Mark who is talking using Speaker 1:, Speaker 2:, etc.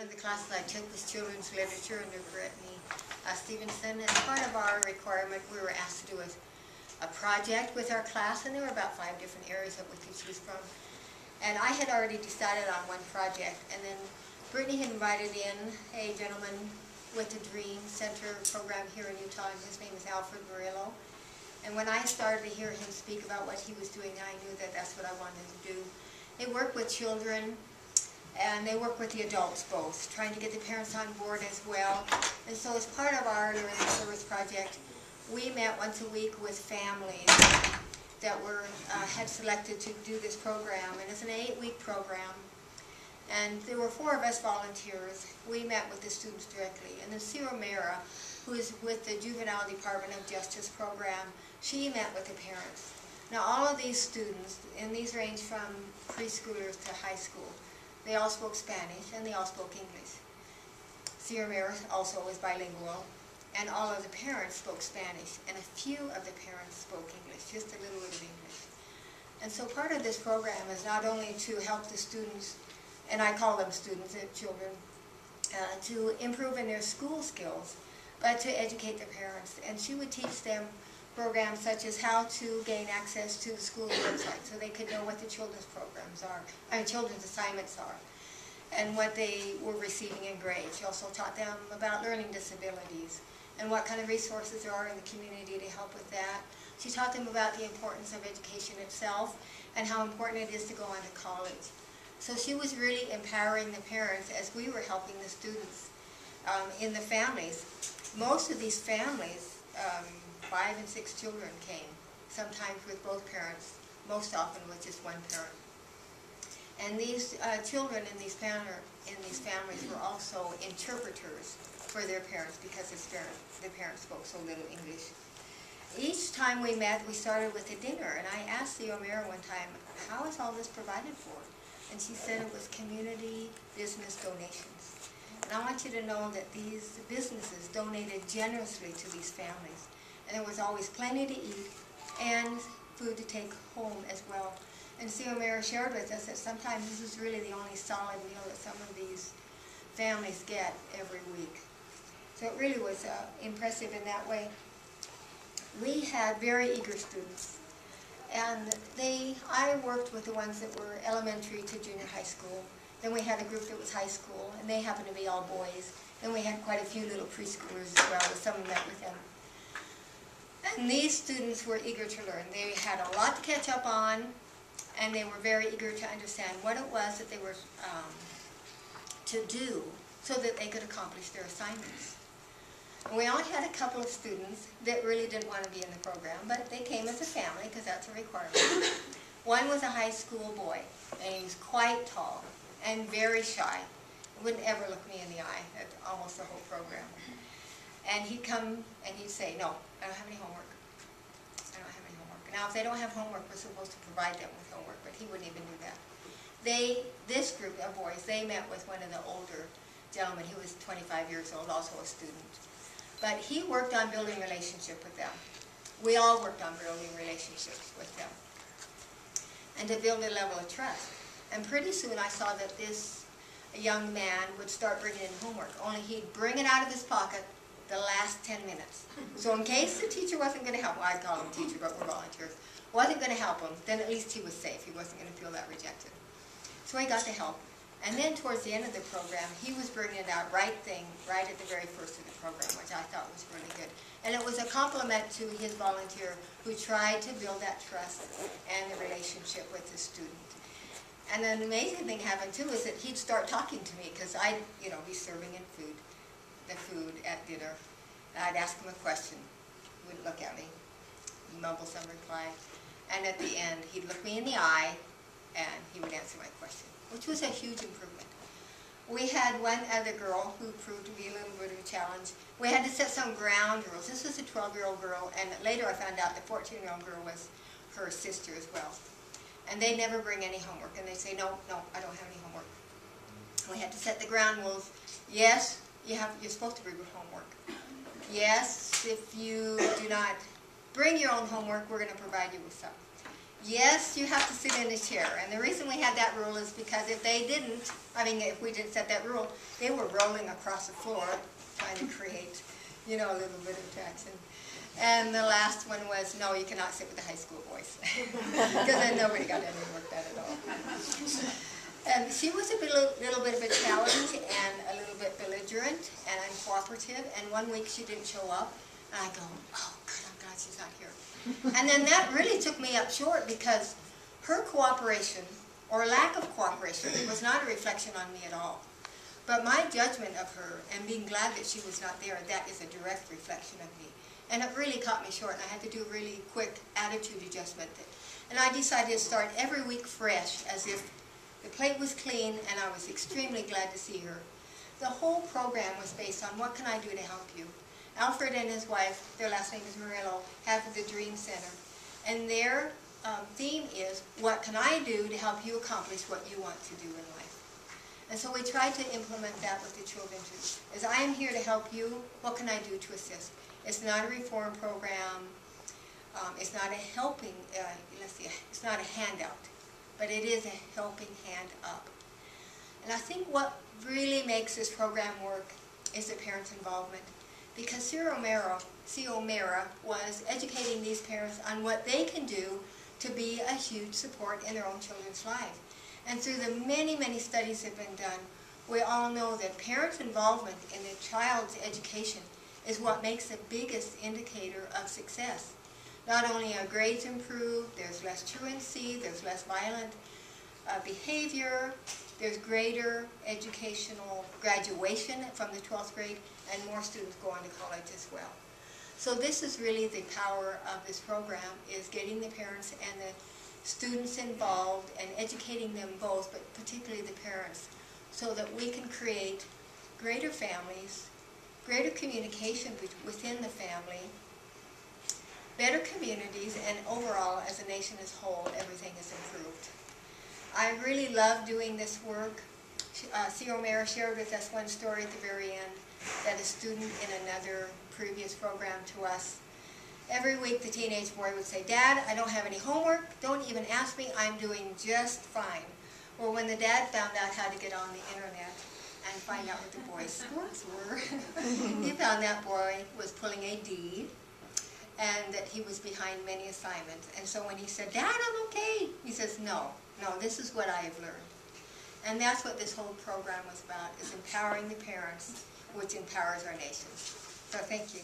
Speaker 1: One of the classes I took was children's literature under Brittany Stevenson. As part of our requirement, we were asked to do a project with our class, and there were about 5 different areas that we could choose from. And I had already decided on one project, and then Brittany had invited in a gentleman with the Dream Center program here in Utah, and his name is Alfred Murillo. And when I started to hear him speak about what he was doing, I knew that that's what I wanted to do. They work with children, and they work with the adults both, trying to get the parents on board as well. And so as part of our Learning Service Project, we met once a week with families that had selected to do this program. And it's an 8-week program. And there were 4 of us volunteers. We met with the students directly. And then Sarah Mera, who is with the Juvenile Department of Justice program, she met with the parents. Now all of these students, and these range from preschoolers to high school, they all spoke Spanish and they all spoke English. Sarah Mera also was bilingual, and all of the parents spoke Spanish, and a few of the parents spoke English, just a little bit of English. And so part of this program is not only to help the students, and I call them students, children, to improve in their school skills, but to educate their parents. And she would teach them programs such as how to gain access to the school website so they could know what the children's programs are, children's assignments are, and what they were receiving in grades. She also taught them about learning disabilities and what kind of resources there are in the community to help with that. She taught them about the importance of education itself and how important it is to go on to college. So she was really empowering the parents as we were helping the students in the families. Most of these families, 5 and 6 children came, sometimes with both parents, most often with just one parent. And these children in these families were also interpreters for their parents because the parents spoke so little English. Each time we met, we started with a dinner, and I asked the O'Meara one time, how is all this provided for? And she said it was community business donations. And I want you to know that these businesses donated generously to these families. And there was always plenty to eat and food to take home as well. And Sarah Mera shared with us that sometimes this is really the only solid meal that some of these families get every week. So it really was impressive in that way. We had very eager students. And I worked with the ones that were elementary to junior high school. Then we had a group that was high school, and they happened to be all boys. Then we had quite a few little preschoolers as well, some met with them. And these students were eager to learn. They had a lot to catch up on, and they were very eager to understand what it was that they were to do so that they could accomplish their assignments. And we only had a couple of students that really didn't want to be in the program, but they came as a family because that's a requirement. One was a high school boy, and he was quite tall and very shy. He wouldn't ever look me in the eye at almost the whole program. And he'd come and he'd say, no, I don't have any homework. I don't have any homework. Now, if they don't have homework, we're supposed to provide them with homework, but he wouldn't even do that. This group of boys, they met with one of the older gentlemen. He was 25 years old, also a student. But he worked on building relationship with them. We all worked on building relationships with them. And to build a level of trust. And pretty soon I saw that this young man would start bringing in homework, only he'd bring it out of his pocket the last 10 minutes. So in case the teacher wasn't going to help him, I'd call him teacher, but we're volunteers, wasn't going to help him, then at least he was safe. He wasn't going to feel that rejected. So he got the help. And then towards the end of the program, he was bringing it out right at the very first of the program, which I thought was really good. And it was a compliment to his volunteer who tried to build that trust and the relationship with the student. And an amazing thing happened too is that he'd start talking to me because I'd be serving in the food at dinner. And I'd ask him a question. He wouldn't look at me. He'd mumble some reply. And at the end, he'd look me in the eye and he would answer my question, which was a huge improvement. We had one other girl who proved to be a little bit of a challenge. We had to set some ground rules. This was a 12-year-old girl, and later I found out the 14-year-old girl was her sister as well. And they never bring any homework, and they say, no, I don't have any homework. We had to set the ground rules. Yes, you're supposed to bring your homework. Yes, if you do not bring your own homework, we're going to provide you with some. Yes, you have to sit in a chair. And the reason we had that rule is because if they didn't, if we didn't set that rule, they were rolling across the floor trying to create, a little bit of traction. And the last one was, no, you cannot sit with the high school boys. Because then nobody got any work done at all. And she was a little bit of a challenge and a little bit belligerent and uncooperative. And one week she didn't show up. And I go, oh, good, I'm glad she's not here. And then that really took me up short because her cooperation, or lack of cooperation, was not a reflection on me at all. But my judgment of her and being glad that she was not there, that is a direct reflection of me. And it really caught me short, and I had to do a really quick attitude adjustment. And I decided to start every week fresh, as if the plate was clean, and I was extremely glad to see her. The whole program was based on what can I do to help you. Alfred and his wife, their last name is Murillo, have the Dream Center. And their theme is, what can I do to help you accomplish what you want to do in life? And so we tried to implement that with the children too. As I am here to help you, what can I do to assist? It's not a reform program. It's not a helping, it's not a handout, but it is a helping hand up. And I think what really makes this program work is the parents' involvement. Because C. O'Mara was educating these parents on what they can do to be a huge support in their own children's lives. And through the many, many studies that have been done, we all know that parents' involvement in the child's education is what makes the biggest indicator of success. Not only are grades improved, there's less truancy, there's less violent behavior, there's greater educational graduation from the 12th grade, and more students go on to college as well. So this is really the power of this program, is getting the parents and the students involved and educating them both, but particularly the parents, so that we can create greater families, greater communication within the family, better communities, and overall, as a nation as a whole, everything is improved. I really love doing this work. C. O'Mara shared with us one story at the very end, that a student in another previous program to us, every week the teenage boy would say, Dad, I don't have any homework, don't even ask me, I'm doing just fine. Well, when the dad found out how to get on the internet and find out what the boys' scores were, he found that boy was pulling a D, and that he was behind many assignments. And so when he said, Dad, I'm okay, he says, no, this is what I have learned. And that's what this whole program was about, is empowering the parents, which empowers our nation. So thank you.